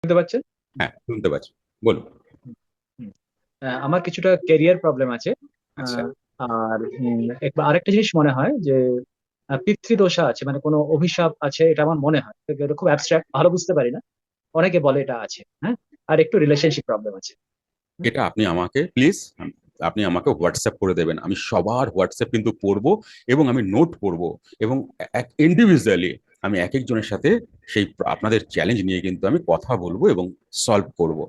শুনতে পাচ্ছেন? হ্যাঁ, শুনতে পাচ্ছি। বলুন। হুম। আমার কিছুটা ক্যারিয়ার প্রবলেম আছে। আচ্ছা। আহ, আর একবার আরেকটা জিনিস মনে হয় যে পিতৃদোষা আছে, মানে কোনো অভিশাপ আছে, এটা আমার মনে হয়। তো এটা খুব অ্যাবস্ট্রাক্ট, ভালো বুঝতে পারি না। অনেকে বলে এটা আছে, হ্যাঁ। আর একটু রিলেশনশিপ প্রবলেম আছে। হুম। এটা আপনি আমাকে প্লিজ, আপনি আমাকে হোয়াটসঅ্যাপ করে দেবেন। আমি সবার হোয়াটসঅ্যাপ কিন্তু পড়বো এবং আমি নোট করব এবং এক ইন্ডিভিজুয়ালি আমি এক একজনের সাথে সেই আপনাদের চ্যালেঞ্জ নিয়ে কিন্তু আমি কথা বলবো এবং সলভ করব।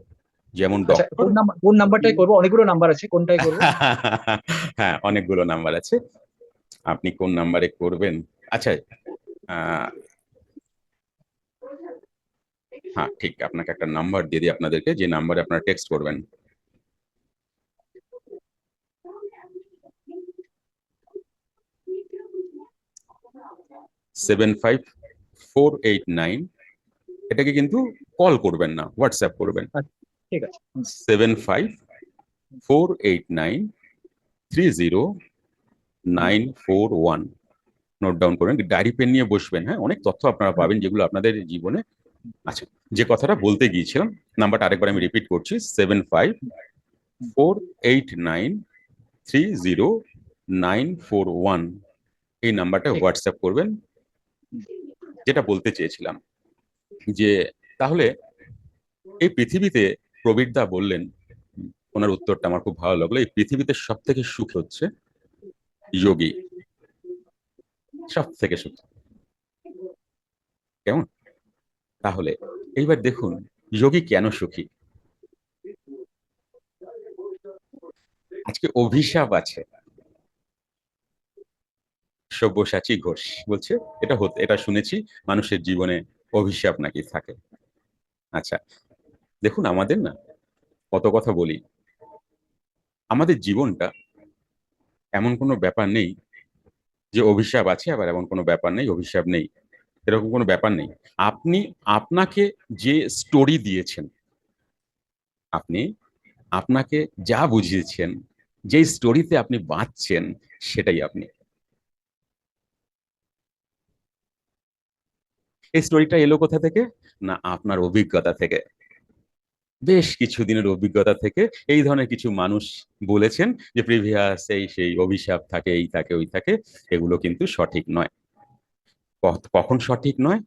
যেমন আচ্ছা, ডক্টর। কোন নাম্বারটাই করবো? অনেকগুলো নাম্বার আছে, কোনটাই করবো? হ্যাঁ, অনেকগুলো নাম্বার আছে। আপনি কোন নাম্বারে করবেন? আচ্ছা। আহ, হ্যাঁ, ঠিক, আপনাকে একটা নাম্বার দিয়ে দিই আপনাদেরকে, যে নাম্বারে আপনারা টেক্সট করবেন। 75489। এটাকে কিন্তু কল করবেন না, হোয়াটসঅ্যাপ করবেন। আচ্ছা, ঠিক আছে। হুম। 754893091। নোট ডাউন করেন, ডায়েরি পেন নিয়ে বসবেন। হ্যাঁ, অনেক তথ্য আপনারা হুম। পাবেন যেগুলো আপনাদের জীবনে। আচ্ছা, যে কথাটা বলতে গিয়েছিলাম, নাম্বারটা আরেকবার আমি হুম। রিপিট করছি: সেভেন ফাইভ হুম। হুম। Four eight nine 3091। এই নাম্বারটা ঠিক আছে। হোয়াটসঅ্যাপ করবেন। হুম। যেটা বলতে চেয়েছিলাম, যে তাহলে এই পৃথিবীতে, প্রবীর দা বললেন, ওনার উত্তরটা আমার খুব ভালো লাগলো, এই পৃথিবীতে সব থেকে সুখ হচ্ছে যোগী। সব থেকে সুখ। কেমন? তাহলে এইবার দেখুন, যোগী কেন সুখী? আজকে অভিশাপ আছে। সব্যসাচী ঘোষ বলছে, এটা শুনেছি, মানুষের জীবনে অভিশাপ নাকি থাকে। আচ্ছা, দেখুন, আমাদের না কত কথা বলি, আমাদের জীবনটা এমন কোনো ব্যাপার নেই যে অভিশাপ আছে, আবার এমন কোনো ব্যাপার নেই অভিশাপ নেই। এরকম কোনো ব্যাপার নেই। আপনি আপনাকে যে স্টোরি দিয়েছেন, আপনি আপনাকে যা বুঝিয়েছেন, যে স্টোরিতে আপনি বাঁচছেন, সেটাই আপনি। এই স্টোরিটা এলো কোথা থেকে? না, আপনার অভিজ্ঞতা থেকে। বেশ কিছু দিনের অভিজ্ঞতা থেকে এই ধরনের কিছু মানুষ বলেছেন যে প্রিভিয়াস এই সেই অভিশাপ থাকে, এই থাকে, ওই থাকে। এগুলো কিন্তু সঠিক নয়। কখন সঠিক নয়?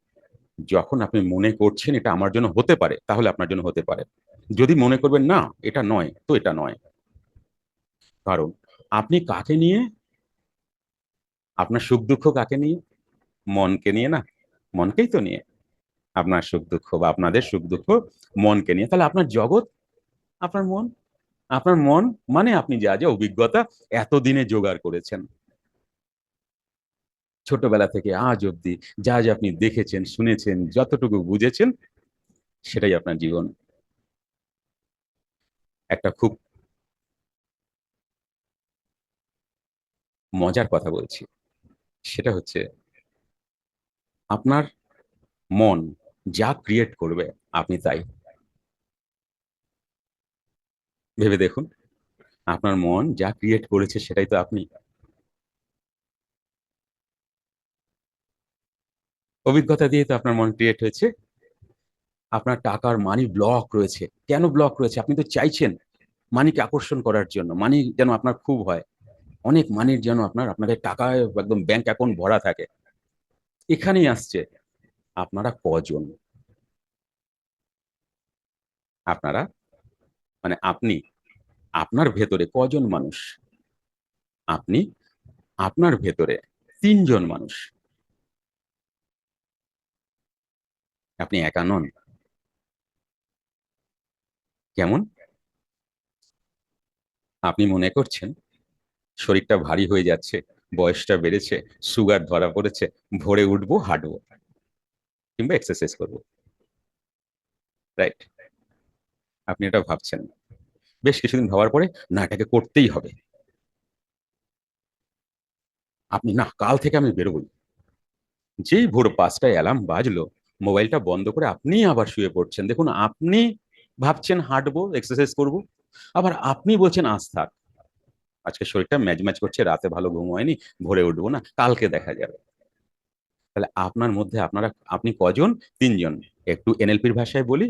যখন আপনি মনে করছেন এটা আমার জন্য হতে পারে, তাহলে আপনার জন্য হতে পারে। যদি মনে করবেন না, এটা নয়, তো এটা নয়। কারণ আপনি কাকে নিয়ে, আপনার সুখ দুঃখ কাকে নিয়ে? মনকে নিয়ে না? মনকেই তো নিয়ে। আপনার সুখ দুঃখ বা আপনাদের সুখ দুঃখ মনকে নিয়ে। তাহলে আপনার জগৎ আপনার মন। আপনার মন মানে আপনি যা যা অভিজ্ঞতা এতদিনে জোগাড় করেছেন, ছোটবেলা থেকে আজ অব্দি, যা যা আপনি দেখেছেন, শুনেছেন, যতটুকু বুঝেছেন, সেটাই আপনার জীবন। একটা খুব মজার কথা বলছি, সেটা হচ্ছে, আপনার মন যা ক্রিয়েট করবে, আপনি তাই। ভেবে দেখুন, আপনার মন যা ক্রিয়েট করেছে সেটাই তো আপনি। অভিজ্ঞতা দিয়ে তো আপনার মন ক্রিয়েট হয়েছে। আপনার টাকার মানি ব্লক রয়েছে, কেন ব্লক রয়েছে? আপনি তো চাইছেন মানিকে আকর্ষণ করার জন্য, মানি যেন আপনার খুব হয়, অনেক মানির যেন আপনাদের টাকায় একদম ব্যাংক অ্যাকাউন্ট ভরা থাকে। এখানেই আসছে, আপনারা কজন? আপনারা মানে আপনি, আপনার ভেতরে কজন মানুষ? আপনি, আপনার ভেতরে তিনজন মানুষ। আপনি একা নন। কেমন? আপনি মনে করছেন শরীরটা ভারী হয়ে যাচ্ছে, বয়সটা বেড়েছে, সুগার ধরা পড়েছে, ভোরে উঠবো, হাঁটবো, কিংবা এক্সারসাইজ করবো। রাইট? আপনি এটা ভাবছেন। বেশ কিছুদিন ভাবার পরে, না, এটাকে করতেই হবে। আপনি, না, কাল থেকে আমি বেরোবই। যেই ভোর 5টায় অ্যালার্ম বাজলো, মোবাইলটা বন্ধ করে আপনি আবার শুয়ে পড়ছেন। দেখুন, আপনি ভাবছেন হাঁটবো, এক্সারসাইজ করব, আবার আপনি বলছেন আজ থাক, আজকে শরীরটা ম্যাজ ম্যাজ করছে, রাতে ভালো ঘুম হয়নি, ভোরে উঠবো না, কালকে দেখা যাবে। তাহলে আপনার মধ্যে আপনি কজন? তিনজন। একটু এনএলপির ভাষায় বলি,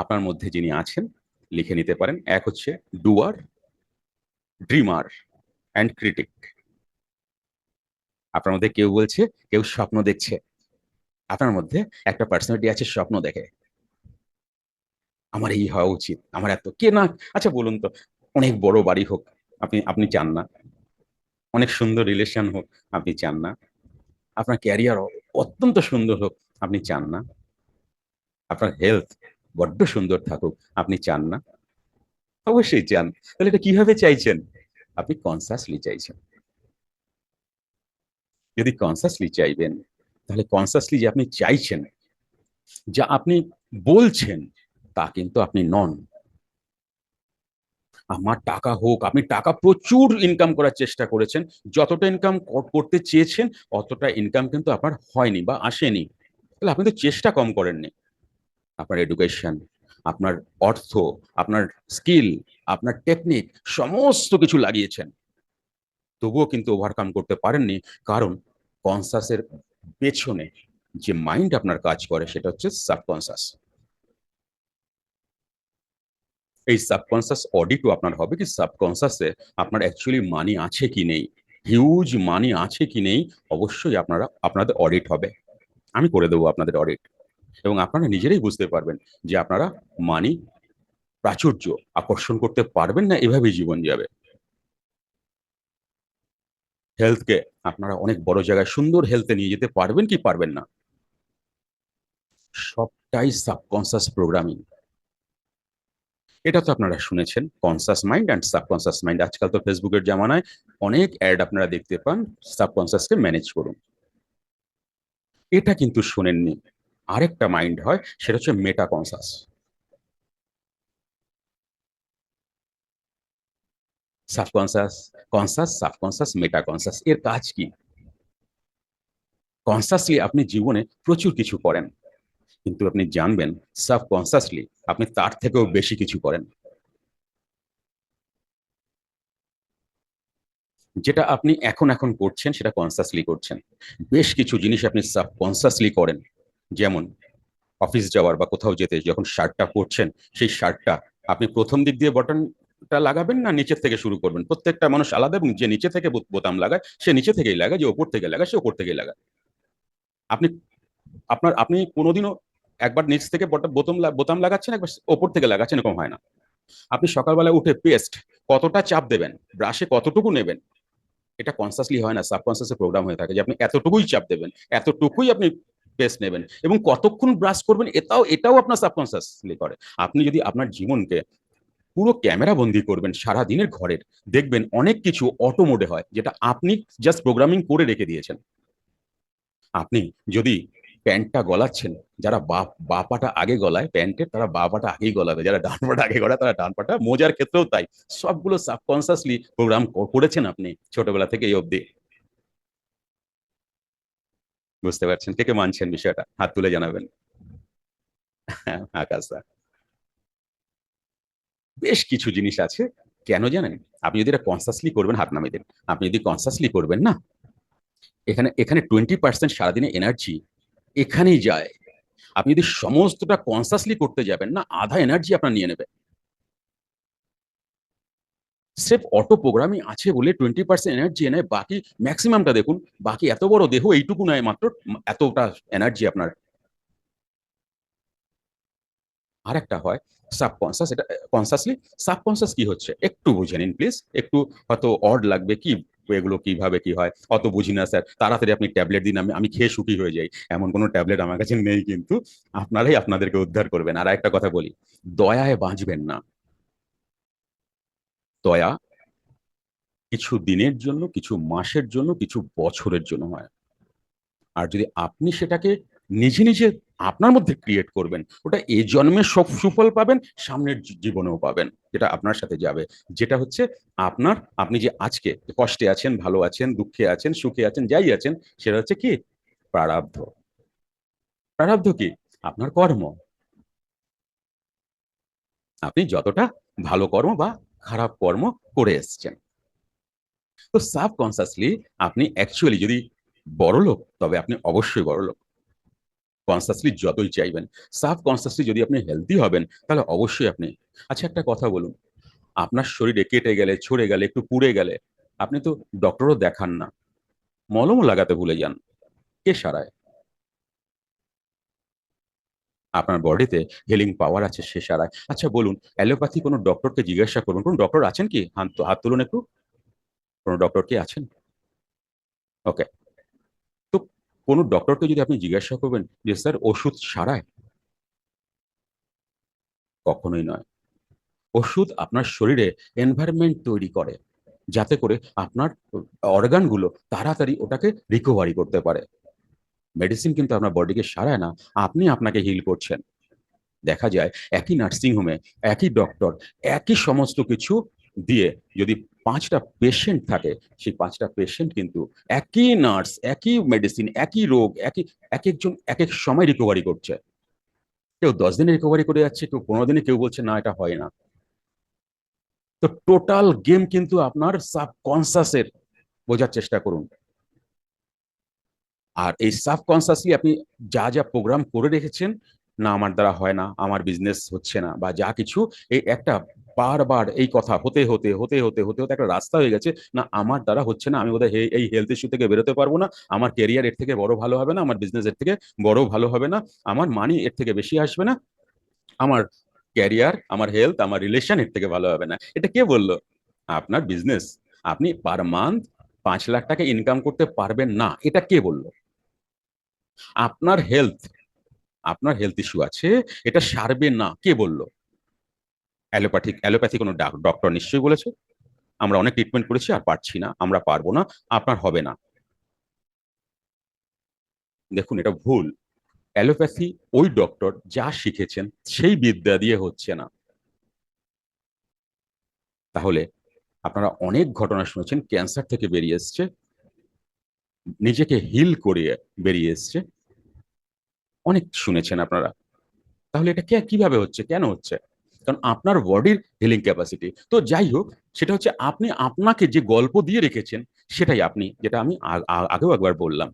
আপনার মধ্যে যিনি আছেন লিখে নিতে পারেন। এক হচ্ছে ডুয়ার, ড্রিমার অ্যান্ড ক্রিটিক। আপনার মধ্যে কেউ বলছে, কেউ স্বপ্ন দেখছে। আপনার মধ্যে একটা পার্সোনালিটি আছে স্বপ্ন দেখে, আমার এই হওয়া উচিত, আমার এত কে না। আচ্ছা বলুন তো, অনেক বড় বাড়ি হোক, আপনি আপনি চান না? অনেক সুন্দর রিলেশন হোক, আপনি চান না? আপনার ক্যারিয়ার অত্যন্ত সুন্দর হোক, আপনি চান না? আপনার হেলথ বড্ড সুন্দর থাকুক, আপনি চান না? অবশ্যই চান। তাহলে এটা কিভাবে চাইছেন? আপনি কনসাসলি চাইছেন। যদি কনসাসলি চাইবেন, তাহলে কনসাসলি যে আপনি চাইছেন, যা আপনি বলছেন, তা কিন্তু আপনি নন। আমার টাকা হোক, আপনি টাকা প্রচুর ইনকাম করার চেষ্টা করেছেন, যতটা ইনকাম করতে চেয়েছেন অতটা ইনকাম কিন্তু আপনার হয়নি বা আসেনি। তাহলে আপনি তো চেষ্টা কম করেননি। আপনার এডুকেশন, আপনার অর্থ, আপনার স্কিল, আপনার টেকনিক, সমস্ত কিছু লাগিয়েছেন, তবুও কিন্তু ওভারকাম করতে পারেননি। কারণ কনসাসের পেছনে যে মাইন্ড আপনার কাজ করে সেটা হচ্ছে সাবকনসাস। এই সাবকনসাস অডিটও আপনার হবে কি সাবকনসাসে আপনার অ্যাকচুয়ালি মানি আছে কি নেই, হিউজ মানি আছে কি নেই। অবশ্যই আপনাদের অডিট হবে। আমি করে দেবো আপনাদের অডিট, এবং আপনারা নিজেরাই বুঝতে পারবেন যে আপনারা মানি প্রাচুর্য আকর্ষণ করতে পারবেন না, এভাবেই জীবন যাবে। হেলথকে আপনারা অনেক বড় জায়গায় সুন্দর হেলথে নিয়ে যেতে পারবেন কি পারবেন না? সবটাই সাবকনসাস প্রোগ্রামিং। এটা তো আপনারা শুনেছেন, conscious mind and subconscious mind. আজকাল তো ফেসবুকের জামানায় অনেক অ্যাড আপনারা দেখতে পান, সাবকনসাসকে ম্যানেজ করুন। এটা কিন্তু শোনেননি, আরেকটা মাইন্ড হয়, সেটা হচ্ছে মেটা কনসাস। সাবকনসাস, কনসাস, সাবকনসাস, মেটা কনসাস, এর কাজ কি? কনসাসলি আপনি জীবনে প্রচুর কিছু করেন, কিন্তু আপনি জানবেন সাবকনসাসলি আপনি তার থেকেও বেশি কিছু করেন। যেটা আপনি এখন এখন করছেন সেটা কনসাসলি করছেন। বেশ কিছু জিনিস আপনি সাবকনসাসলি করেন। যেমন অফিস যাওয়ার বা কোথাও যেতে যখন শার্টটা পরছেন, সেই শার্টটা আপনি প্রথম দিক দিয়ে বটনটা লাগাবেন না নিচের থেকে শুরু করবেন? প্রত্যেকটা মানুষ আলাদা, এবং যে নিচে থেকে বোতাম লাগায় সে নিচে থেকেই লাগায়, যে ওপর থেকে লাগায় সে ওপর থেকেই লাগায়। আপনি আপনি কোনোদিনও একবার নিচ থেকে বোতাম লাগাচ্ছেন, একবার ওপর থেকে লাগাচ্ছেন, এরকম হয় না। আপনি সকালবেলা উঠে পেস্ট কতটা চাপ দেবেন, ব্রাশে কতটুকু নেবেন, এটা কনসাসলি হয় না, সাবকনসাসে প্রোগ্রাম হয়ে থাকে যে আপনি এতটুকুই চাপ দেবেন, এতটুকুই আপনি পেস্ট নেবেন, এবং কতক্ষণ ব্রাশ করবেন এটাও আপনার সাবকনসাসলি করে। আপনি যদি আপনার জীবনকে পুরো ক্যামেরা বন্দি করবেন সারা দিনের ঘরের, দেখবেন অনেক কিছু অটো মোডে হয়, যেটা আপনি জাস্ট প্রোগ্রামিং করে রেখে দিয়েছেন। আপনি যদি প্যান্টটা গলাচ্ছেন, যারা বা পাটা আগে গলায় প্যান্টের, তারা বা পাটা আগেই গলাবে, যারা ডান পাটা আগে গলায় তারা ডান পাটা। মোজার ক্ষেত্রেও তাই। সবগুলো সাবকনসাসলি প্রোগ্রাম করেছেন আপনি ছোটবেলা থেকে এই অবধি। বুঝতে পারছেন? কে কে মানছেন বিষয়টা? হাত তুলে জানাবেন। আকাশ দা, বেশ কিছু জিনিস আছে। কেন জানেন? আপনি যদি এটা কনসাসলি করবেন, হাত নামিয়ে দিন। আপনি যদি কনসাসলি করবেন না, এখানে এখানে 20% সারাদিনে এনার্জি এখানেই যায়। আপনি যদি সমস্তটা কনসাসলি করতে যাবেন না, আধা এনার্জি আপনার নিয়ে নেবে। স্রেফ অটো প্রোগ্রামিং আছে বলে 20% এনার্জি এনে, বাকি ম্যাক্সিমামটা দেখুন, বাকি এত বড় দেহ এইটুকু নয় মাত্র, এতটা এনার্জি আপনার। আরেকটা হয় সাবকনসাস, এটা কনসাসলি। সাবকনসাস কি হচ্ছে একটু বুঝে নিন প্লিজ। একটু হয়তো অড লাগবে কি, এগুলো কিভাবে কি হয় অত বুঝি না স্যার, তাড়াতাড়ি আপনি ট্যাবলেট দিন, আমি খেয়ে সুখী হয়ে যাই। এমন কোনো ট্যাবলেট আমার কাছে নেই, কিন্তু আপনারাই আপনাদেরকে উদ্ধার করবেন। আর একটা কথা বলি, দয়ায় বাঁচবেন না। দয়া কিছু দিনের জন্য, কিছু মাসের জন্য, কিছু বছরের জন্য হয়। আর যদি আপনি সেটাকে নিজে নিজে আপনার মধ্যে ক্রিয়েট করবেন, ওটা এই জন্মে সব সুফল পাবেন, সামনের জীবনেও পাবেন, যেটা আপনার সাথে যাবে। যেটা হচ্ছে আপনি যে আজকে কষ্টে আছেন, ভালো আছেন, দুঃখে আছেন, সুখে আছেন, যাই আছেন, সেটা হচ্ছে কি প্রারব্ধ। প্রারব্ধ কি? আপনার কর্ম। আপনি যতটা ভালো কর্ম বা খারাপ কর্ম করে এসছেন। তো সাবকনসিয়াসলি আপনি অ্যাকচুয়ালি যদি বড়লোক, তবে আপনি অবশ্যই বড়লোক। কনসাসলি যতই চাইবেন, সাবকনসাসলি যদি আপনি হেলদি হবেন, তাহলে অবশ্যই আপনি। আচ্ছা, একটা কথা বলুন, আপনার শরীরে কেটে গেলে, ছড়ে গেলে, একটু পুড়ে গেলে, আপনি তো ডক্টরও দেখান না, মলমও লাগাতে ভুলে যান। কে সারায়? আপনার বডিতে হিলিং পাওয়ার আছে, সে সারায়। আচ্ছা বলুন, অ্যালোপ্যাথি কোনো ডক্টরকে জিজ্ঞাসা করুন, কোন ডক্টর আছেন কি? হাত তুলুন একটু। কোন ডক্টর কি আছেন? ওকে। তো কোন ডক্টরকে যদি আপনি জিজ্ঞাসা করবেন যে স্যার ওষুধ সারায়, কখনোই নয়। ওষুধ আপনার শরীরে এনভায়রনমেন্ট তৈরি করে, যাতে করে আপনার অর্গানগুলো তাড়াতাড়ি ওটাকে রিকভারি করতে পারে। মেডিসিন কিন্তু আপনার বডিকে সারায় না, আপনি আপনাকে হিল করছেন। দেখা যায় একই নার্সিং হোমে একই ডক্টর একই সমস্ত কিছু দিয়ে যদি 5টা পেশেন্ট থাকে, সেই 5টা পেশেন্ট কিন্তু একই নার্স, একই মেডিসিন, একই রোগ, এক একজন এক এক সময় রিকভারি করছে। কেউ 10 দিনে রিকভারি করে যাচ্ছে, কেউ 15 দিনে, কেউ বলছে না এটা হয় না। তো টোটাল গেম কিন্তু আপনার সাবকনসাসের, বোঝার চেষ্টা করুন। আর এই সাবকনসাসলি আপনি যা যা প্রোগ্রাম করে রেখেছেন, না আমার দ্বারা হয় না, আমার বিজনেস হচ্ছে না, বা যা কিছু, এই একটা বারবার এই কথা হতে হতে হতে হতে হতে হতে একটা রাস্তা হয়ে গেছে, না আমার দ্বারা হচ্ছে না, আমি বোধহয় এই হেলথ ইস্যু থেকে বেরোতে পারবো না, আমার ক্যারিয়ার এর থেকে বড় ভালো হবে না, আমার বিজনেস এর থেকে বড় ভালো হবে না, আমার মানি এর থেকে বেশি আসবে না, আমার ক্যারিয়ার, আমার হেলথ, আমার রিলেশন এর থেকে ভালো হবে না। এটা কে বললো? আপনার বিজনেস। আপনি পার মান্থ 5 লাখ টাকা ইনকাম করতে পারবেন না, এটা কে বললো? আপনার হেলথ, আপনার হেলথ ইস্যু আছে, এটা সারবে না, কে বলল? অ্যালোপ্যাথি কোনো ডক্টর নিশ্চয়ই বলেছে আমরা অনেক ট্রিটমেন্ট করেছি আর পারছি না, আমরা পারবো না, আপনার হবে না। দেখুন, এটা ভুল। অ্যালোপ্যাথি ওই ডক্টর যা শিখেছেন সেই বিদ্যা দিয়ে হচ্ছে না। তাহলে আপনারা অনেক ঘটনা শুনেছেন, ক্যান্সার থেকে বেরিয়ে এসছে, নিজেকে হিল করিয়ে বেরিয়ে এসছে, অনেক শুনেছেন আপনারা। তাহলে এটা কিভাবে হচ্ছে, কেন হচ্ছে? কারণ আপনার বডির হিলিং ক্যাপাসিটি। তো যাই হোক, সেটা হচ্ছে আপনি আপনাকে যে গল্প দিয়ে রেখেছেন, সেটাই আপনি, যেটা আমি আগেও একবার বললাম।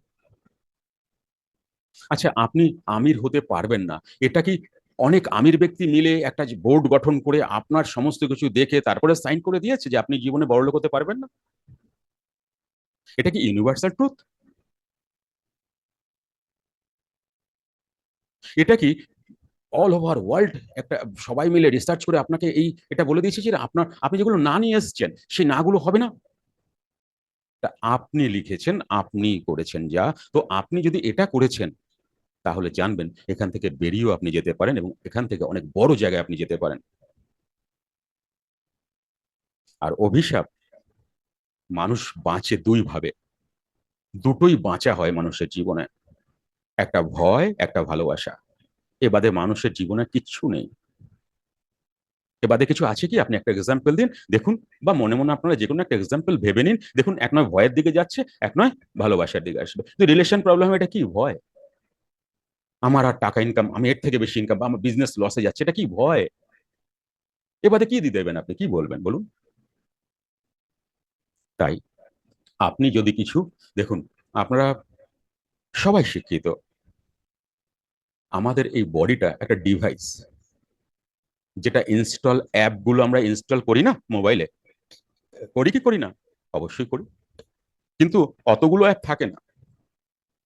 আচ্ছা, আপনি আমির হতে পারবেন না, এটা কি অনেক আমির ব্যক্তি মিলে একটা যে বোর্ড গঠন করে আপনার সমস্ত কিছু দেখে তারপরে সাইন করে দিয়েছে যে আপনি জীবনে বড়লোক হতে পারবেন না? এটা কি ইউনিভার্সাল ট্রুথ? এটা কি অল ওভার ওয়ার্ল্ড একটা সবাই মিলে রিসার্চ করে আপনাকে এটা বলে দিয়েছে যে আপনি যেগুলো না নিয়ে এসছেন, সেই নাগুলো হবে না? তা আপনি লিখেছেন, আপনি করেছেন যা। তো আপনি যদি এটা করেছেন, তাহলে জানবেন এখান থেকে বেরিয়েও আপনি যেতে পারেন এবং এখান থেকে অনেক বড় জায়গায় আপনি যেতে পারেন। আর অভিশাপ, মানুষ বাঁচে 2 ভাবে, দুটোই বাঁচা হয় মানুষের জীবনে, একটা ভয়, একটা ভালোবাসা। এ বাদে মানুষের জীবনে কিচ্ছু নেই। এ বাদে কিছু আছে কি? আপনি একটা এক্সাম্পল দিন দেখুন, বা মনে মনে আপনারা যে কোনো একটা এক্সাম্পল ভেবে নিন, দেখুন এক নয় ভয়ের দিকে যাচ্ছে, এক নয় ভালোবাসার দিকে আসবে। তো রিলেশন প্রবলেম, এটা কি ভয়? আমার আর টাকা ইনকাম, আমি এর থেকে বেশি ইনকাম, বা আমার বিজনেস লসে যাচ্ছে, এটা কি ভয়? এবারে কি দিয়ে দেবেন, আপনি কি বলবেন বলুন? তাই আপনি যদি কিছু, দেখুন, আপনারা সবাই শিক্ষিত, আমাদের এই বডিটা একটা ডিভাইস, যেটা ইনস্টল অ্যাপগুলো আমরা ইনস্টল করি না মোবাইলে, করি কি করি না? অবশ্যই করি। কিন্তু অতগুলো অ্যাপ থাকে না।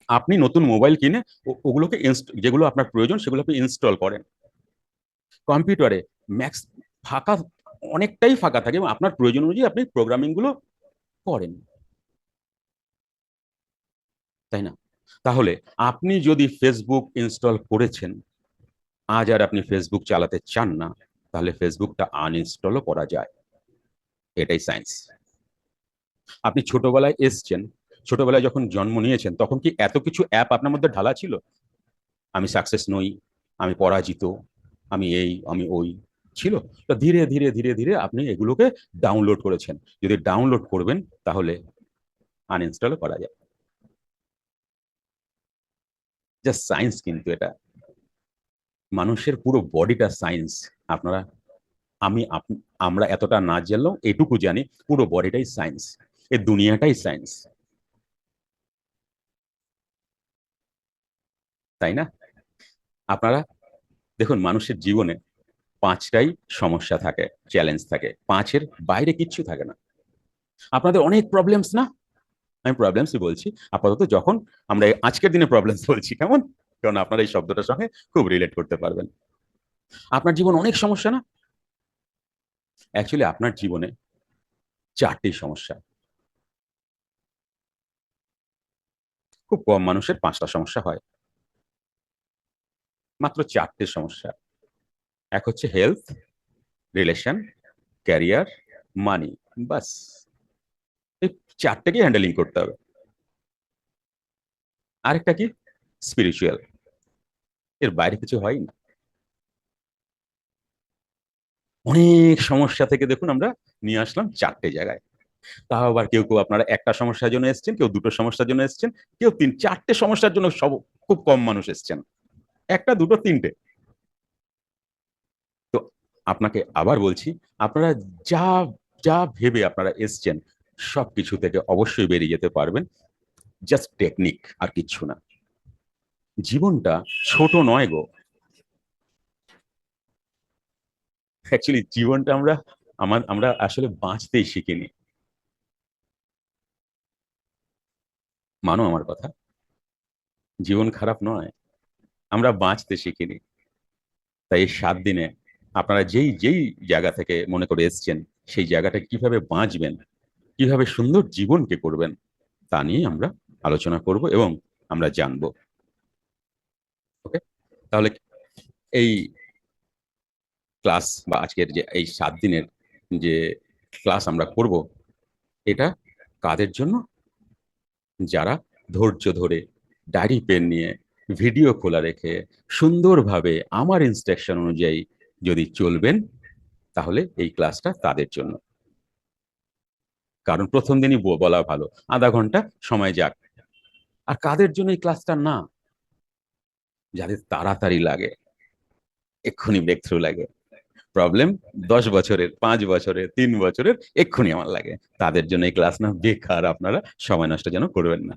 আপনি নতুন মোবাইল কিনে ওগুলোকে যেগুলো আপনার প্রয়োজন সেগুলো আপনি ইনস্টল করেন। কম্পিউটারে ম্যাক্স ফাঁকা, অনেকটাই ফাঁকা থাকে এবং আপনার প্রয়োজন অনুযায়ী আপনি প্রোগ্রামিং গুলো করেন, তাই না? তাহলে আপনি যদি ফেসবুক ইনস্টল করেছেন, আজ আর আপনি ফেসবুক চালাতে চান না, তাহলে ফেসবুকটা আনইনস্টলও করা যায়। এটাই সায়েন্স। আপনি ছোটবেলায় এসছেন, ছোটবেলায় যখন জন্ম নিয়েছেন, তখন কি এত কিছু অ্যাপ আপনার মধ্যে ঢালা ছিল? আমি সাকসেস নই, আমি পরাজিত, আমি এই, আমি ওই, ছিল? তো ধীরে ধীরে ধীরে ধীরে আপনি এগুলোকে ডাউনলোড করেছেন। যদি ডাউনলোড করবেন, তাহলে আনইনস্টলও করা যায়। জাস্ট সায়েন্স কিন্তু এটা। মানুষের পুরো বডিটা সায়েন্স। আপনারা, আমি, আমরা এতটা না জানলেও এটুকু জানি, পুরো বডিটাই সায়েন্স, এই দুনিয়াটাই সায়েন্স, তাই না? আপনারা দেখুন, মানুষের জীবনে পাঁচটাই সমস্যা থাকে, চ্যালেঞ্জ থাকে, পাঁচের বাইরে কিচ্ছু থাকে না। আপনাদের অনেক প্রবলেমস না, আমি প্রবলেমসই বলছি আপাতত, যখন আমরা আজকের দিনে প্রবলেমস বলছি, কেমন? কারণ আপনারা এই শব্দটার সঙ্গে খুব রিলেট করতে পারবেন। আপনার জীবন অনেক সমস্যা না? অ্যাকচুয়ালি আপনার জীবনে চারটি সমস্যা। খুব কম মানুষের পাঁচটা সমস্যা হয়, মাত্র চারটে সমস্যা। এক হচ্ছে হেলথ, রিলেশন, ক্যারিয়ার, মানি। বাস, এই চারটেকে হ্যান্ডেলিং করতে হবে। আরেকটা কি? স্পিরিচুয়াল। এর বাইরে কিছু হয় না। অনেক সমস্যা থেকে দেখুন আমরা নিয়ে আসলাম চারটে জায়গায়। তাও আবার কেউ কেউ আপনারা একটা সমস্যার জন্য এসেছেন, কেউ দুটো সমস্যার জন্য এসেছেন, কেউ তিন চারটে সমস্যার জন্য, সব খুব কম মানুষ এসেছেন, একটা দুটো তিনটে। তো আপনাকে আবার বলছি, আপনারা যা যা ভেবে আপনারা এসছেন সবকিছু থেকে অবশ্যই বেরিয়ে যেতে পারবেন। জাস্ট টেকনিক, আর কিচ্ছু না। জীবনটা ছোট নয় গো। অ্যাকচুয়ালি জীবনটা আমরা আসলে বাঁচতেই শিখিনি। মানো আমার কথা, জীবন খারাপ নয়, আমরা বাঁচতে শিখিনি। তাই এই 7 দিনে আপনারা যেই যেই জায়গা থেকে মনে করে এসছেন, সেই জায়গাটা কিভাবে বাঁচবেন, কিভাবে সুন্দর জীবনকে করবেন, তা নিয়ে আমরা আলোচনা করব এবং আমরা জানবো। ওকে, তাহলে এই ক্লাস বা আজকের যে এই 7 দিনের যে ক্লাস আমরা করব, এটা কাদের জন্য? যারা ধৈর্য ধরে ডায়েরি পেন নিয়ে ভিডিও খোলা রেখে সুন্দরভাবে আমার ইনস্ট্রাকশন অনুযায়ী যদি চলবেন, তাহলে এই ক্লাসটা তাদের জন্য। কারণ প্রথম দিনই বলা ভালো, আধা ঘন্টা সময় যাক। আর কাদের জন্য এই ক্লাসটা না? যাদের তাড়াতাড়ি লাগে, এক্ষুনি ব্রেক থ্রু লাগে, প্রবলেম 10 বছরের, 5 বছরের, 3 বছরের, এক্ষুনি আমার লাগে, তাদের জন্য এই ক্লাস না। বেকার আপনারা সময় নষ্ট যেন করবেন না,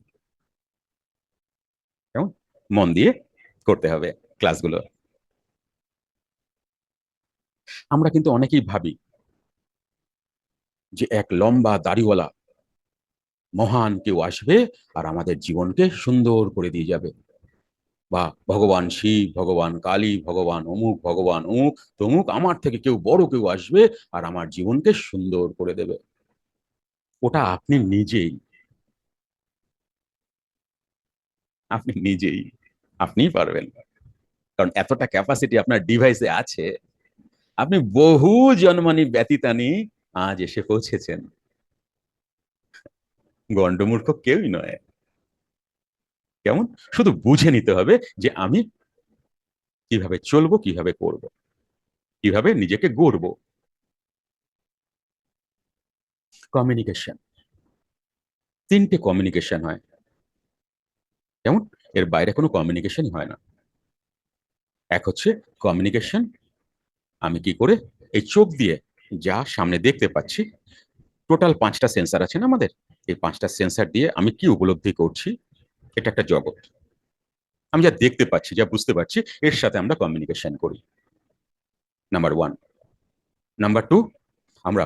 কেমন? মন দিয়ে করতে হবে ক্লাসগুলো। আমরা কিন্তু অনেকেই ভাবি যে এক লম্বা দাড়িওয়ালা মহান কেউ আসবে আর আমাদের জীবনকে সুন্দর করে দিয়ে যাবে, বা ভগবান শিব, ভগবান কালী, ভগবান অমুক, ভগবান অমুক তমুক, আমার থেকে কেউ বড় কেউ আসবে আর আমার জীবনকে সুন্দর করে দেবে। ওটা আপনি নিজেই, আপনি নিজেই, আপনিই পারবেন। কারণ এতটা ক্যাপাসিটি আপনার ডিভাইসে আছে। আপনি বহু জন্মানি ব্যতীতানি আজ এসে পৌঁছেছেন, গন্ডমূর্খ কেউই নয়, কেমন? শুধু বুঝে নিতে হবে যে আমি কিভাবে চলবো, কিভাবে করব, কিভাবে নিজেকে গড়বো। কমিউনিকেশন, তিনটে কমিউনিকেশন হয়, কেমন? এর বাইরে কোনো কমিউনিকেশনই হয় না। এক হচ্ছে কমিউনিকেশন, আমি কি করে এই চোখ দিয়ে যা সামনে দেখতে পাচ্ছি, টোটাল 5টা সেন্সার আছে না আমাদের, এই 5টা সেন্সার দিয়ে আমি কি উপলব্ধি করছি, এটা একটা জগৎ। আমি যা দেখতে পাচ্ছি, যা বুঝতে পারছি, এর সাথে আমরা কমিউনিকেশন করি, নাম্বার ওয়ান। নাম্বার টু, আমরা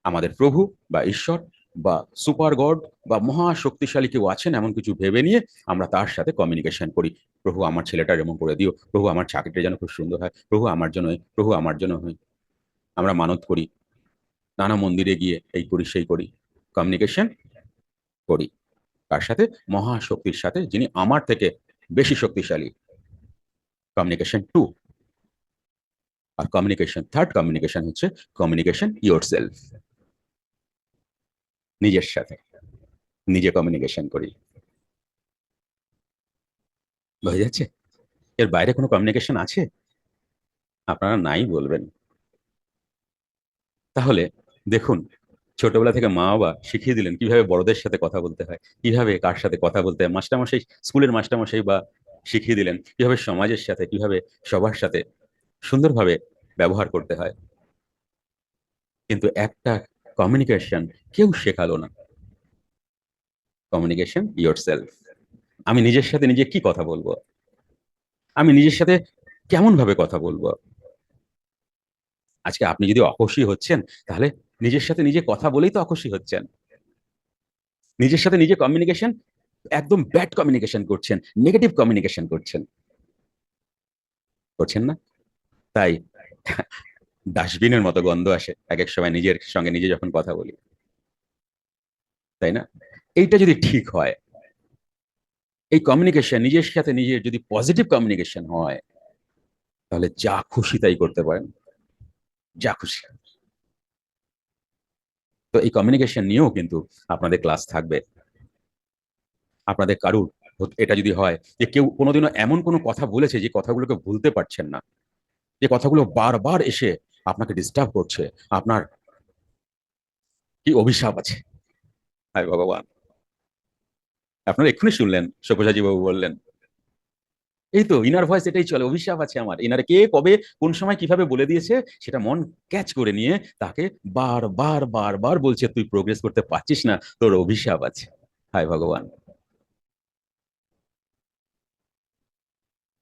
আমাদের প্রভু বা ঈশ্বর বা সুপার গড বা মহা শক্তিশালী কেউ আছেন এমন কিছু ভেবে নিয়ে আমরা তার সাথে কমিউনিকেশন করি। প্রভু আমার ছেলেটা এমন করে দিও, প্রভু আমার চাকরিটা যেন খুব সুন্দর হয়, প্রভু আমার জন্য, প্রভু আমার জন্য হয়। আমরা মানত করি, নানা মন্দিরে গিয়ে এই করি সেই করি, কমিউনিকেশন করি। তার সাথে? মহাশক্তির সাথে, যিনি আমার থেকে বেশি শক্তিশালী, কমিউনিকেশন টু। আর কমিউনিকেশন থার্ড কমিউনিকেশন হচ্ছে কমিউনিকেশন ইয়োর সেলফ, নিজের সাথে নিজে কমিউনিকেশন করি। বোঝা যাচ্ছে? এর বাইরে কোনো কমিউনিকেশন আছে? আপনারা নাই বলবেন। তাহলে দেখুন, ছোটবেলা থেকে মা বাবা শিখিয়ে দিলেন কিভাবে বড়দের সাথে কথা বলতে হয়, কিভাবে কার সাথে কথা বলতে হয়, মাস্টারমশাই, স্কুলের মাস্টারমশাই বা শিখিয়ে দিলেন কিভাবে সমাজের সাথে, কিভাবে সবার সাথে সুন্দরভাবে ব্যবহার করতে হয়। কিন্তু একটা কমিউনিকেশন কেউ শেখালো না, কমিউনিকেশন ইয়োর সেলফ। আমি নিজের সাথে নিজে কি কথা বলবো, আমি নিজের সাথে কেমন ভাবে কথা বলবো। আজকে আপনি যদি অখুশি হচ্ছেন, তাহলে নিজের সাথে নিজে কথা বলেই তো অখুশি হচ্ছেন। নিজের সাথে নিজে কমিউনিকেশন একদম ব্যাড কমিউনিকেশন করছেন, নেগেটিভ কমিউনিকেশন করছেন, করছেন না? তাই ডাস্টবিনের মতো গন্ধ আসে এক এক সময় নিজের সঙ্গে নিজে যখন কথা বলি, তাই না? এইটা যদি ঠিক হয়, এই কমিউনিকেশন নিজের সাথে নিজের যদি পজিটিভ কমিউনিকেশন হয়, তাহলে যা খুশি তাই করতে পারেন, যা খুশি। তো এই কমিউনিকেশন নিয়েও কিন্তু আপনাদের ক্লাস থাকবে। আপনাদের কারুর এটা যদি হয় যে কেউ কোনোদিনও এমন কোনো কথা বলেছে যে কথাগুলোকে ভুলতে পারছেন না, যে কথাগুলো বারবার এসে আপনাকে ডিস্টার্ব করছে, আপনার কি অভিশাপ আছে, হায় ভগবান। আপনারা এক্ষুনি শুনলেন সব্যসাচী বাবু বললেন, এই তো ইনার ভয়েস এটাই চলে, অভিশাপ আছে আমার। ইনারে কে কবে কোন সময় কিভাবে বলে দিয়েছে সেটা মন ক্যাচ করে নিয়ে তাকে বারবার বারবার বলছে, তুই প্রোগ্রেস করতে পারছিস না, তোর অভিশাপ আছে। হায় ভগবান।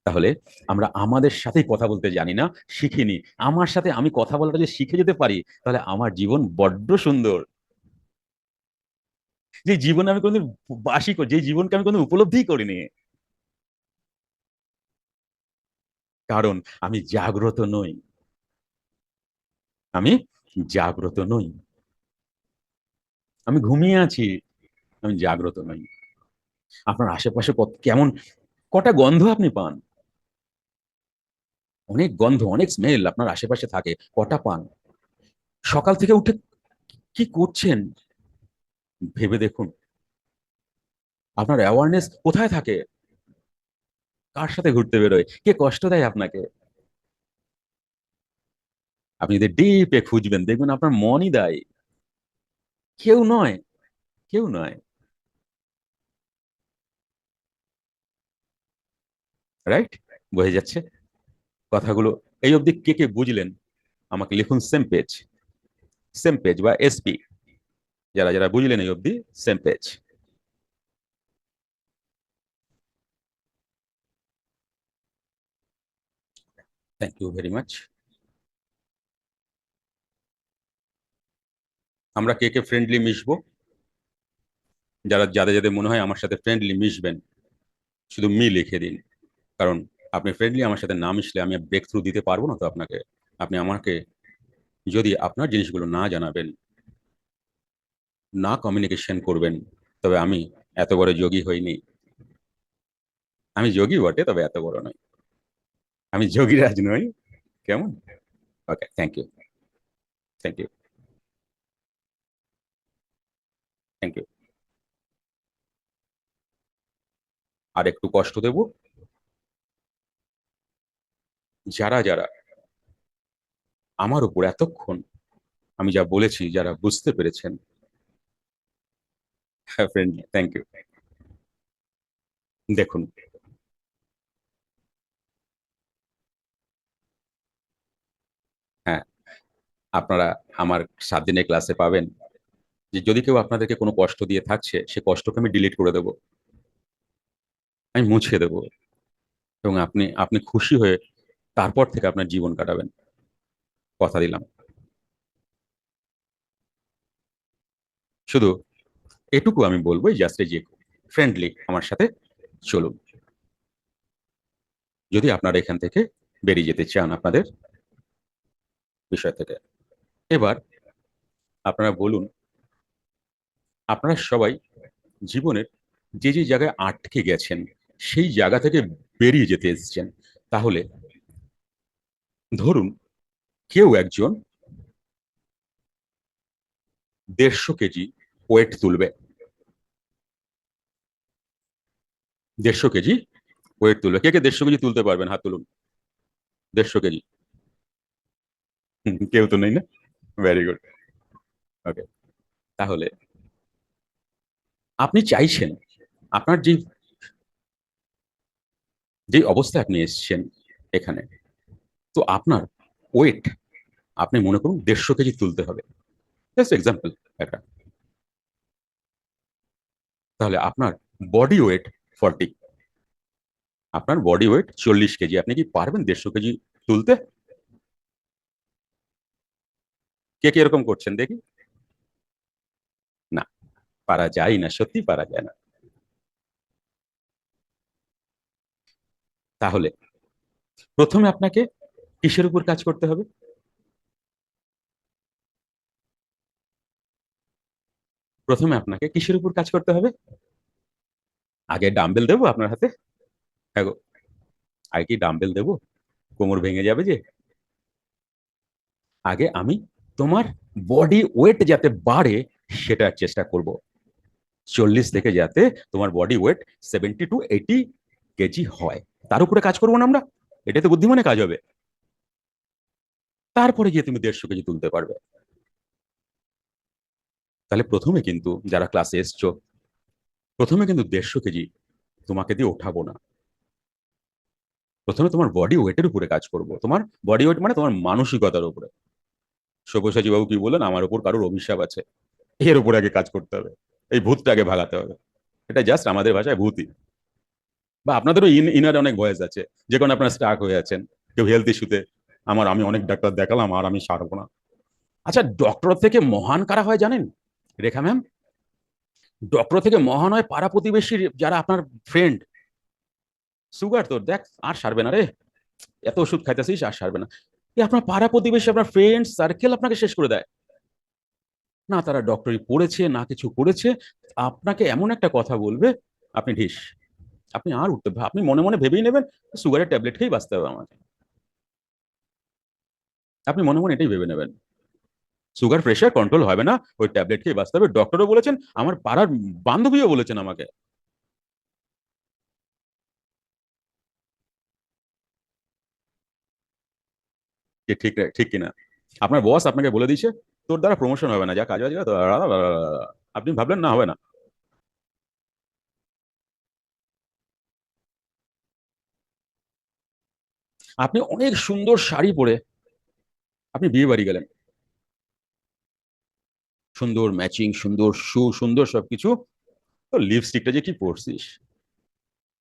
তাহলে আমরা আমাদের সাথেই কথা বলতে জানি না, শিখিনি। আমার সাথে আমি কথা বলাটা যদি শিখে যেতে পারি, তাহলে আমার জীবন বড্ড সুন্দর। যে জীবনে আমি কোনোদিন বাসি করি, যে জীবনকে আমি কোনোদিন উপলব্ধি করিনি, কারণ আমি জাগ্রত নই। আমি জাগ্রত নই, আমি ঘুমিয়ে আছি, আমি জাগ্রত নই। আপনার আশেপাশে কেমন কটা গন্ধ আপনি পান, অনেক গন্ধ, অনেক স্মেল আপনার আশেপাশে থাকে, কটা পান? সকাল থেকে উঠে কি করছেন ভেবে দেখুন। আপনার অ্যাওয়ারনেস কোথায় থাকে? কার সাথে ঘুরতে বেরোয়, কে কষ্ট দেয় আপনাকে? আপনি যদি ডিপে খুঁজবেন, দেখবেন আপনার মনই দায়ী, কেউ নয়, কেউ নয়। রাইট? বোঝা যাচ্ছে কথাগুলো? এই অবধি কে কে বুঝলেন আমাকে লিখুন সেম পেজ, সেম পেজ বা এসপি। যারা যারা বুঝলেন এই অবধি, same page. Thank you very much. আমরা কে কে ফ্রেন্ডলি মিশবো, যারা যাদের যাদের মনে হয় আমার সাথে ফ্রেন্ডলি মিশবেন, শুধু মি লিখে দিন। কারণ আপনি ফ্রেন্ডলি আমার সাথে না মিশলে আমি ব্রেক থ্রু দিতে পারবো না তো আপনাকে। আপনি আমাকে যদি আপনার জিনিসগুলো না জানাবেন, না কমিউনিকেশন করবেন, তবে আমি এত বড় যোগী হইনি। আমি যোগী বটে, তবে এত বড় নয়। আমি যোগীরাজ নই। কেমন? Okay, thank you, thank you, thank you. আর একটু কষ্ট দেব যারা যারা আমার উপর এতক্ষণ আমি যা বলেছি যারা বুঝতে পেরেছেন। হ্যাঁ ফ্রেন্ডলি, থ্যাংক ইউ। দেখুন, হ্যাঁ, আপনারা আমার 7 দিনের ক্লাসে পাবেন যে যদি কেউ আপনাদেরকে কোনো কষ্ট দিয়ে থাকছে, সে কষ্টকে আমি ডিলিট করে দেবো, আমি মুছে দেবো, এবং আপনি আপনি খুশি হয়ে তারপর থেকে আপনার জীবন কাটাবেন, কথা দিলাম। শুধু এটুকু আমি বলবো, জাস্ট এই যে ফ্রেন্ডলি আমার সাথে চলুন, যদি আপনারা এখান থেকে বেরিয়ে যেতে চান আপনাদের বিষয় থেকে। এবার আপনারা বলুন, আপনারা সবাই জীবনের যে যে জায়গায় আটকে গেছেন, সেই জায়গা থেকে বেরিয়ে যেতে এসেছেন। তাহলে ধরুন কেউ একজন 150 কেজি ওয়েট তুলবে, 150 কেজি ওয়েট তুলবে। কে কে 150 কেজি তুলতে পারবেন, হাত তুলুন। 150 কেজি, কেউ তো নেই না? Very good. ওকে, তাহলে আপনি চাইছেন আপনার যে যে অবস্থায় আপনি এসেছেন এখানে, তো আপনার ওয়েট আপনি মনে করুন 150 কেজি তুলতে হবে, জাস্ট এক্সাম্পল একটা। তাহলে আপনার বডি ওয়েট 40, আপনার বডি ওয়েট 40 কেজি, আপনি কি পারবেন 150 কেজি তুলতে? কে কে এরকম করছেন দেখি? না, পারা যায় না, সত্যি পারা যায় না। তাহলে প্রথমে আপনাকে কিসের উপর কাজ করতে হবে? প্রথমে আপনাকে কিসের উপর কাজ করতে হবে? আগে ডাম্বেল দেবো আপনার হাতে? হ্যাঁ গো, আগে কি ডাম্বেল দেবো? কোমর ভেঙে যাবে যে। আগে আমি তোমার বডি ওয়েট যাতে বাড়ে সেটার চেষ্টা করব। 40 থেকে যাতে তোমার বডি ওয়েট 70 to 80 কেজি হয়, তার উপরে কাজ করবো না আমরা? এটা তো বুদ্ধিমানের কাজ হবে। তারপরে গিয়ে তুমি 150 কেজি তুলতে পারবে। তাহলে প্রথমে কিন্তু যারা ক্লাসে এসছো, প্রথমে কিন্তু 150 কেজি তোমাকে দিয়ে ওঠাবো না। প্রথমে তোমার বডি ওয়েটের উপরে কাজ করব, তোমার বডি ওয়েট মানে তোমার মানসিকতার উপরে। সব্যসাচী বাবু কি বললেন, আমার উপর কারোর অভিশাপ আছে, এর উপরে আগে কাজ করতে হবে, এই ভূতটাকে ভাগাতে হবে। এটা জাস্ট আমাদের ভাষায় ভূতই। বা আপনাদেরও ইনার অনেক ভয়েস আছে, যে কোনো আপনারা স্টাক হয়ে আছেন, কেউ হেলথ ইস্যুতে, আমি অনেক ডাক্তার দেখালাম আর আমি সারবো না। আচ্ছা, ডক্টর থেকে মহান কারা হয় জানেন রেখা ম্যাম? ডক্টর থেকে মহান হয় পাড়া প্রতিবেশীর, যারা আপনার ফ্রেন্ড। সুগার তোর দেখ আর সারবে না রে, এত ওষুধ খাইতেছিস আর সারবে না। আপনার পাড়া প্রতিবেশী, আপনার ফ্রেন্ড সার্কেল আপনাকে শেষ করে দেয়। না তারা ডক্টরি পড়েছে না কিছু করেছে, আপনাকে এমন একটা কথা বলবে, আপনি ঢিস, আপনি আর উঠতে, আপনি মনে মনে ভেবেই নেবেন সুগারের ট্যাবলেট খেয়েই বাঁচতে হবে আমাকে। আপনি মনে মনে এটাই ভেবে নেবেন, সুগার প্রেশার কন্ট্রোল হবে না, ওই ট্যাবলেট খেয়ে বাঁচতে হবে। ডক্টরও বলেছেন, আমার পাড়ার বান্ধবীও বলেছেন আমাকে। ঠিক ঠিক কিনা? আপনার বস আপনাকে বলে দিয়েছে তোর দ্বারা প্রমোশন হবে না, যা কাজ বাজ, আপনি ভাবলেন না হবে না। আপনি অনেক সুন্দর শাড়ি পরে আপনি বিয়ে বাড়ি গেলেন, সুন্দর ম্যাচিং, সুন্দর শু, সুন্দর সবকিছু, তো লিপস্টিকটা যে কি পরছিস,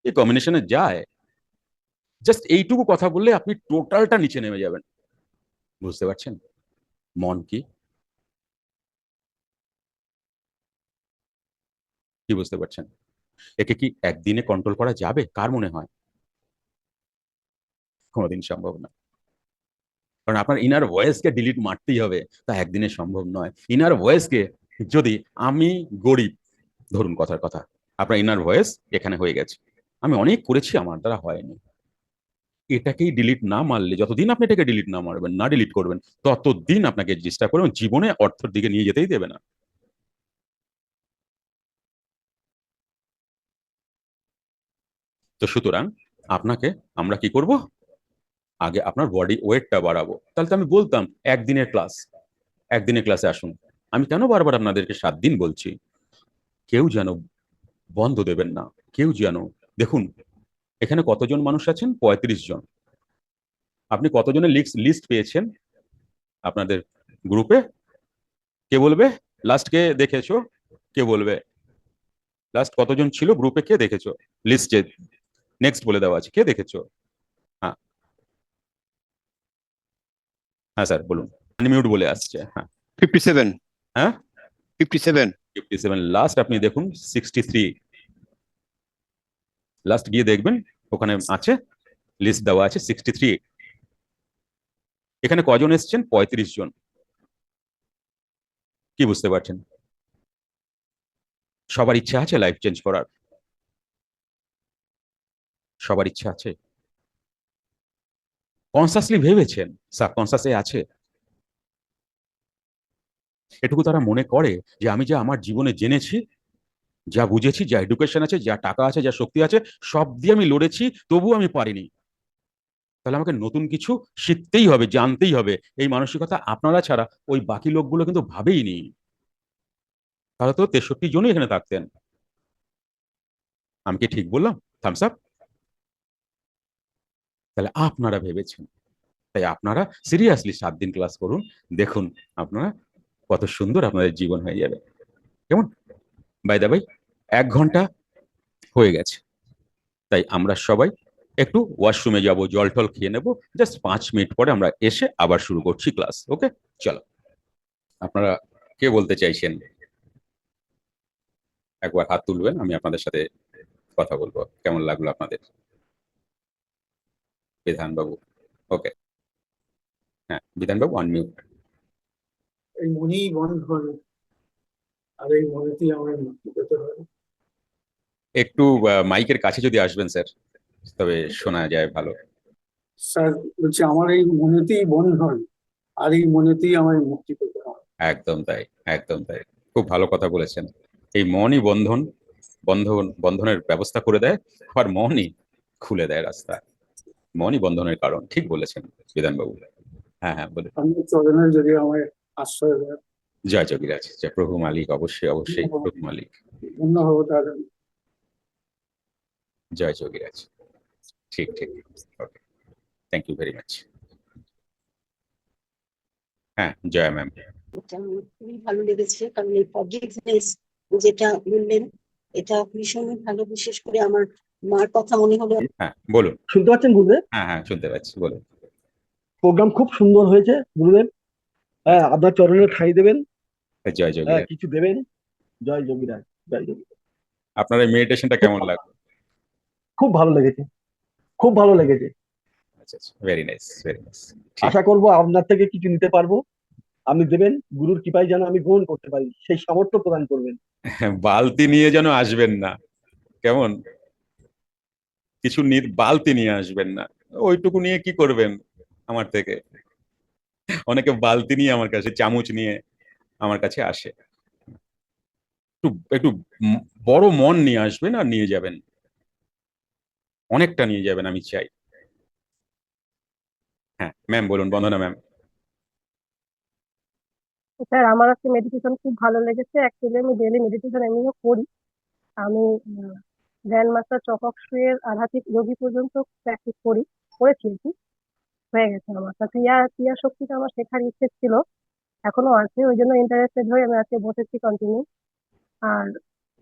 এই কম্বিনেশনে যায়। জাস্ট এইটুকু কথা বললে আপনি টোটালটা নিচে নেমে যাবেন। বুঝতে পারছেন মন কি? কি বুঝতে পারছেন? একে কি একদিনে কন্ট্রোল করা যাবে কার মনে হয়? কোনোদিন সম্ভব না। কারণ আপনার ইনার ভয়েসকে ডিলিট মারতেই হবে, তা একদিনে সম্ভব নয়। ইনার ভয়েসকে, যদি আমি গরিব, ধরুন কথার কথা, আপনার ইনার ভয়েস এখানে হয়ে গেছে, আমি অনেক করেছি আমার দ্বারা হয়নি, এটাকেই ডিলিট না মারলে, যতদিন আপনি এটাকে ডিলিট না মারবেন, না ডিলিট করবেন, ততদিন আপনাকে চেষ্টা করবেন জীবনে অর্থের দিকে নিয়ে যেতেই দেবে না। তো সুতরাং আপনাকে আমরা কি করব, আগে আপনার বডি ওয়েটটা বাড়াবো। তাহলে তো আমি বলতাম একদিনের ক্লাস, একদিনের ক্লাসে আসুন। আমি কেন বারবার আপনাদেরকে 7 দিন বলছি? কেউ যেন বন্ধ দেবেন না, কেউ যেন, দেখুন এখানে কতজন মানুষ আছেন, 35 জন। আপনি কতজনের লিস্ট লিস্ট পেয়েছেন আপনাদের গ্রুপে? কে বলবে লাস্ট, কে দেখেছো? কে বলবে লাস্ট কতজন ছিল গ্রুপে, কে দেখেছো লিস্টে? নেক্সট বলে দেওয়া আছে, কে দেখেছো? হ্যাঁ, হ্যাঁ স্যার বলুন, আনমিউট বলে আসছে, হ্যাঁ। 57, হ্যাঁ, 57. 57 লাস্ট, আপনি দেখুন 63, লাস্ট গিয়ে দেখবেন ওখানে আছে, লিস্ট দেওয়া আছে 63। এখানে কজন এসছেন, 35 জন। কি বুঝতে পারছেন? সবার ইচ্ছা আছে লাইফ চেঞ্জ করার, সবার ইচ্ছা আছে, কনসাসলি ভেবেছেন, সাবকনসাসে আছে, এটুকু তারা মনে করে যে আমি যা আমার জীবনে জেনেছি, যা বুঝেছি, যা এডুকেশন আছে, যা টাকা আছে, যা শক্তি আছে, সব দিয়ে আমি লড়েছি, তবুও আমি পারিনি, তাহলে আমাকে নতুন কিছু শিখতেই হবে, জানতেই হবে। এই মানসিকতা আপনারা ছাড়া ওই বাকি লোকগুলো কিন্তু ভাবেই নি, তাহলে তো 63 জনই এখানে থাকতেন। আমি কি ঠিক বললাম? Thumbs up. তাহলে আপনারা ভেবেছেন, তাই আপনারা সিরিয়াসলি 7 দিন ক্লাস করুন, দেখুন আপনারা কত সুন্দর আপনাদের জীবন হয়ে যাবে। কেমন? বাই দা বাই, 1 ঘন্টা হয়ে গেছে, তাই আমরা সবাই একটু ওয়াশরুমে যাব, জল টল খেয়ে নেবো, জাস্ট 5 মিনিট পরে আমরা এসে আবার শুরু করছি ক্লাস। ওকে, চলো। আপনারা কে বলতে চাইছেন একবার হাত তুলবেন, আমি আপনাদের সাথে কথা বলবো। কেমন লাগলো আপনাদের? বিধানবাবু, ওকে। হ্যাঁ, বিধানবাবু আনমিউট। এই মনেই বন্ধন, আর এই মনেতেই আমার মুক্তি পেতে হয়। একটু মাইকের কাছে যদি আসবেন স্যার, তবে শোনা যায় ভালো। স্যার বলছি, আমার এই মনেতেই বন্ধন, আর এই মনেতেই আমার মুক্তি পেতে হয়। একদম তাই, একদম তাই, খুব ভালো কথা বলেছেন। এই মনই বন্ধন, বন্ধনের ব্যবস্থা করে দেয়, আর মনই খুলে দেয় রাস্তা। মনই বন্ধনের কারণ, ঠিক বলেছেন বিধানবাবু। হ্যাঁ হ্যাঁ, বলে। আপনার চরণে যদি আমায় আশ্রয় দেয়, জয় যোগীরাজ, জয় প্রভু মালিক, অবশ্যই অবশ্যই প্রভু মালিক। ধন্য হবো তার। জয় যোগীরাজ। ঠিক ঠিক, ওকে, থ্যাংক ইউ ভেরি মাচ। হ্যাঁ, জয়া ম্যাম। এটা আমার খুবই ভালো লেগেছে, কারণ এই ফরগিভনেস যেটা বললেন এটা ভীষণই ভালো। বিশেষ করে আমার মার কথা মনে হলো। হ্যাঁ বলুন। শুনতে পাচ্ছেন গুরুদেব? হ্যাঁ হ্যাঁ, শুনতে পাচ্ছি, বলুন। প্রোগ্রাম খুব সুন্দর হয়েছে গুরুদেব। হ্যাঁ, আপনার চরণে ঠাঁই দেবেন। জয় হ্যাঁ, যোগীরাজ। কিছু দেবেন। জয় যোগীরাজ, জয় যোগী। আপনার এই মেডিটেশনটা খুব কেমন লাগলো? খুব ভালো লেগেছে, খুব ভালো লেগেছে। আচ্ছা আচ্ছা, ভেরি নাইস, ভেরি নাইস। ঠিক। আশা করবো আপনার থেকে কিছু নিতে পারবো। আপনি দেবেন, গুরুর কৃপায় যেন আমি গ্রহণ করতে পারি, সেই সামর্থ্য প্রদান করবেন। বালতি নিয়ে যেন আসবেন না, কেমন? কিছু বালতি নিয়ে আসবেন না, ওইটুকু নিয়ে কি করবেন আমার থেকে? অনেকে বালতি নিয়ে আমার কাছে, চামচ নিয়ে আমার কাছে আসে। একটু একটু বড় মন নিয়ে আসবেন আর নিয়ে যাবেন, অনেকটা নিয়ে যাবেন, আমি চাই। হ্যাঁ ম্যাম বলুন, বন্দনা ম্যাম। স্যার, আমার আজকে মেডিটেশন খুব ভালো লেগেছে। অ্যাকচুয়ালি আমি ডেইলি মেডিটেশন এমনিও করি। আমি গ্র্যান্ড মাস্টার চকক সুয়ের আধ্যাত্মিক যোগী পর্যন্ত প্র্যাকটিস করেছি আর কি। হয়ে গেছে আমার। তা ক্রিয়া শক্তিটা আমার শেখার ইচ্ছে ছিল, এখনো আছে, ওই জন্য ইন্টারেস্টেড হয়ে আমি আজকে বসেছি কন্টিনিউ। আর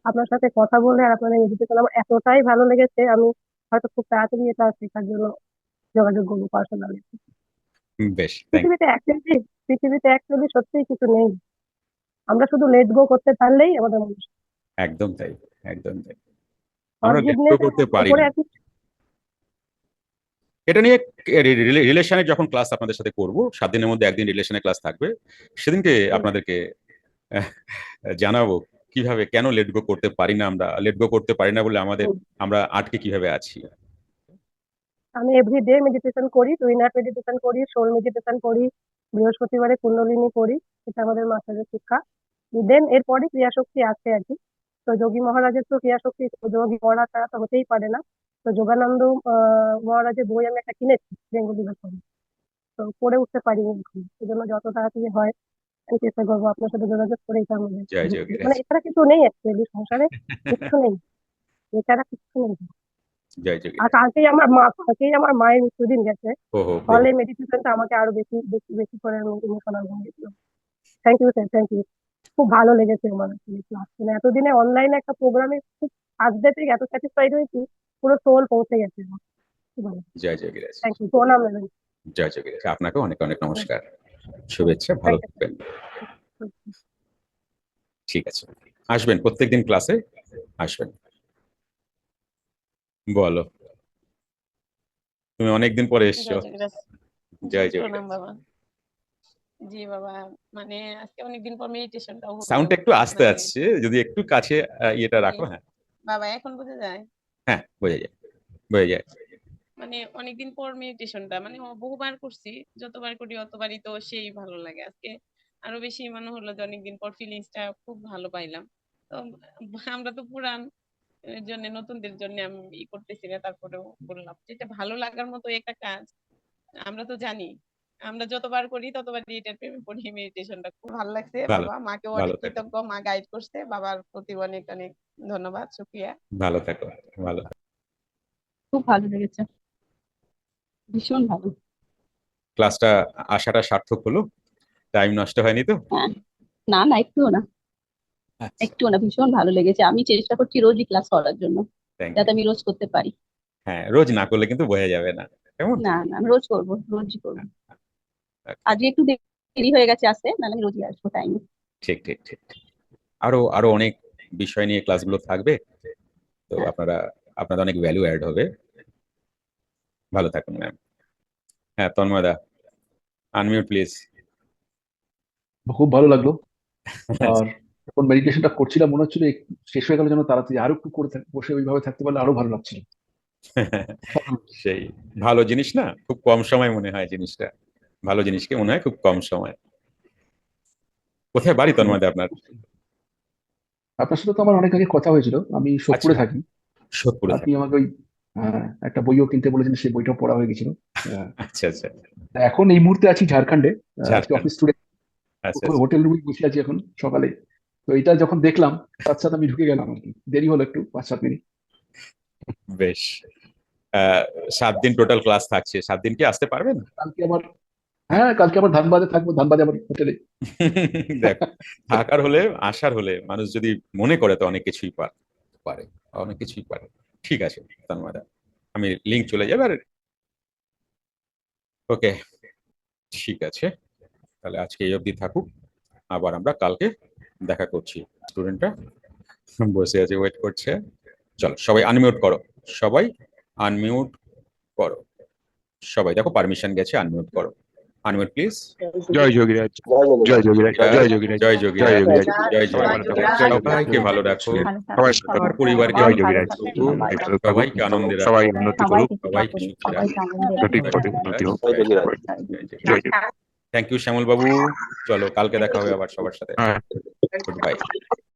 আপনার সাথে কথা বলে আর আপনার মেডিটেশন আমার এতটাই ভালো লেগেছে, আমি হয়তো খুব তাড়াতাড়ি এটা শেখার জন্য যোগাযোগ করবো পার্সোনালি। বেশ, থ্যাংক পৃথিবীতে অ্যাকচুয়ালি সত্যিই কিছু নেই, আমরা শুধু লেট গো করতে পারলেই আমাদের মানুষ। একদম তাই, একদম তাই। আমরা লেট ফরগিভনেস করতে পারি উপরে না। আর কি। এটা নিয়ে রিলেশনের যখন ক্লাস আপনাদের সাথে করব, 7 দিনের মধ্যে একদিন রিলেশনের ক্লাস থাকবে, সেদিনকে আপনাদেরকে আহ, জানাবো কিভাবে, কেন লেট গো করতে পারি না। আমরা লেট গো করতে পারি না বলে আমরা আটকে কিভাবে আছি। আমি এভরিডে মেডিটেশন করি, টুইনার মেডিটেশন করি, সোল মেডিটেশন করি, বৃহস্পতিবারে কুণ্ডলিনী করি। এটা আমাদের মাস্টারের শিক্ষা। দেন এরপরে ক্রিয়াশক্তি আছে আর কি। তো যোগী মহারাজের তো ক্রিয়াশক্তি, যোগী মহারাজ ছাড়া তো হতেই পারে না। তো যোগানন্দ মহারাজের বই আমি একটা কিনেছি বেঙ্গলি ভাষায়, তো পড়ে উঠতে পারিনি এখন। এই জন্য যত তাড়াতাড়ি হয় আমি চেষ্টা করবো আপনার সাথে যোগাযোগ করে এটা আমাদের, জয় মানে যোগীরাজ। এছাড়া কিছু নেই অ্যাকচুয়ালি সংসারে, কিছু নেই, এছাড়া কিছু নেই। জয় আর যোগীরাজ। কালকেই আমার মায়ের মৃত্যুদিন গেছে, ওহো প্রভু। ফলে মেডিটেশনটা আমাকে আরো বেশি বেশি বেশি করে ইমোশনাল হয়ে গেছিল। Thank you sir, thank you. খুব ভালো লেগেছে আমার ক্লাস, মানে এতদিনে অনলাইনে একটা প্রোগ্রামে খুব আজকে থেকে এত স্যাটিসফাইড হয়েছি, পুরো সোল পৌঁছে গেছে আমার। খুব ভালো। জয় যোগীরাজ। থ্যাংক ইউ, প্রণাম নেবেন। জয় যোগীরাজ, আপনাকে অনেক অনেক নমস্কার, শুভেচ্ছা, ভালো থ্যাংক থাকবেন। ইউ। ঠিক আছে, আসবেন প্রত্যেকদিন ক্লাসে, আসবেন। বলো, তুমি অনেকদিন পরে এসছো। জয় যোগীরাজ। জয় প্রণাম যোগীরাজ। বাবা। জি বাবা, মানে আজকে অনেকদিন পর মেডিটেশনটাও হলো। সাউন্ডটা একটু আস্তে মানে আসছে, যদি একটু কাছে ইয়েটা জি রাখো। হ্যাঁ বাবা, এখন বোঝা যায়? হ্যাঁ, বোঝা যায়, বোঝা যায়। মানে অনেকদিন পর মেডিটেশনটা, মানে বহুবার করছি, যতবার করি অতবারই তো সেই ভালো লাগে। আজকে আরো বেশি মনে হলো যে অনেকদিন পর ফিলিংসটা খুব ভালো পাইলাম। তো আমরা তো পুরান, এর জন্য নতুনদের জন্য আমি করতেছি না, তারপরেও বললাম যেটা ভালো লাগার মতো একটা কাজ। আমরা তো জানি, আমরা যতবার করি ততবারই এটার প্রেমে পড়ি। মেডিটেশনটা খুব ভালো লাগছে ভালো, বাবা, মাকেও ভালো অনেক থাকো, কৃতজ্ঞ, মা গাইড করছে। বাবার প্রতি অনেক অনেক ধন্যবাদ, শুকরিয়া। ভালো থাকো, ভালো থাকো। খুব ভালো লেগেছে, ভীষণ ভালো। ক্লাসটা আসাটা সার্থক হলো, টাইম নষ্ট হয়নি তো? হ্যাঁ, না না, একটুও না, আচ্ছা, একটুও না, ভীষণ ভালো লেগেছে। আমি চেষ্টা করছি রোজই ক্লাস করার জন্য, থ্যাংক ইউ, যাতে আমি রোজ করতে পারি। হ্যাঁ, রোজ না করলে কিন্তু বোঝা যাবে না, কেমন? না না আমি রোজ করবো, রোজই করবো। আজকে একটু দেরি হয়ে গেছে আসতে, নাহলে আমি রোজই আসবো টাইমে। ঠিক ঠিক ঠিক ঠিক। আরো আরো অনেক বিষয় নিয়ে ক্লাসগুলো থাকবে, তো হ্যাঁ। আপনাদের অনেক ভ্যালু অ্যাড হবে। ভালো থাকুন ম্যাম। হ্যাঁ, তন্ময়দা, আনমিউট প্লিজ। খুব ভালো লাগলো। আর যখন মেডিটেশনটা করছিলাম মনে হচ্ছিল শেষ হয়ে গেল যেন তাড়াতাড়ি, আরো একটু করে বসে ওইভাবে থাকতে পারলে আরো ভালো লাগছিল। সেই ভালো জিনিস না, খুব কম সময় মনে হয় জিনিসটা, ভালো জিনিসকে মনে হয় খুব কম সময়। কোথায় বাড়ি তন্ময়দা আপনার? আপনার সাথে তো আমার অনেক আগে কথা হয়েছিল, আমি সোদপুরে আচ্ছা, থাকি। সোদপুরে আপনি থাকে। আমাকে ওই একটা বইও কিনতে বলেছেন, সেই বইটাও পড়া হয়ে গেছিল। আচ্ছা আচ্ছা। এখন এই মুহূর্তে আছি ঝাড়খণ্ডে। আজকে ঝাড়খণ্ড। অফিস টুডে, আচ্ছা আচ্ছা। হোটেল রুমে বসে আছি এখন সকালে। তো এটা যখন দেখলাম তার সাথে আমি ঢুকে গেলাম আর কি। দেরি হলো একটু 5-7 মিনিট। বেশ। 7 দিন টোটাল ক্লাস থাকছে, 7 দিন কি আসতে পারবেন? কালকে আবার, হ্যাঁ কালকে আবার ধানবাদে থাকবো, ধানবাদে আবার হোটেলে। দেখ, থাকার হলে, আসার হলে মানুষ যদি মনে করে তো অনেক কিছুই পারে, অনেক কিছুই পারে। ঠিক আছে তন্ময়দা, আমি লিংক চলে যাবে। আর ওকে, ঠিক আছে, তাহলে আজকে এই অবধি থাকুক, আবার আমরা কালকে দেখা করছি। স্টুডেন্টরা বসে আছে, ওয়েট করছে। চলো সবাই আনমিউট করো, সবাই আনমিউট করো, সবাই দেখো পারমিশন গেছে, আনমিউট করো, আনমিউট প্লিজ। জয় যোগীরাজ, জয় যোগীরাজ, জয় যোগীরাজ, জয় জয় যোগীরাজ, যোগীরাজ। জয় সবাই ভালো থাকুন, জয় যোগীরাজ। সবাইকে ভালো রাখো, ভালো সবাই থাকবেন, আমার পরিবারকে জয় ভালো যোগীরাজ, রাখো, সবাই ভালো থাকবেন, সবাইকে আনন্দে রাখো, সবাই উন্নতি করুক, সবাইকে কৃপা সবাইকে করুন, সুখে রাখো। সবাইকে আনন্দে সঠিক রাখুন। পথে উন্নতি হোক। জয় যোগীরাজ। জয় যোগীরাজ। থ্যাংক ইউ শ্যামল বাবু, চলো কালকে দেখা হবে আবার সবার সাথে। হ্যাঁ। Good bye.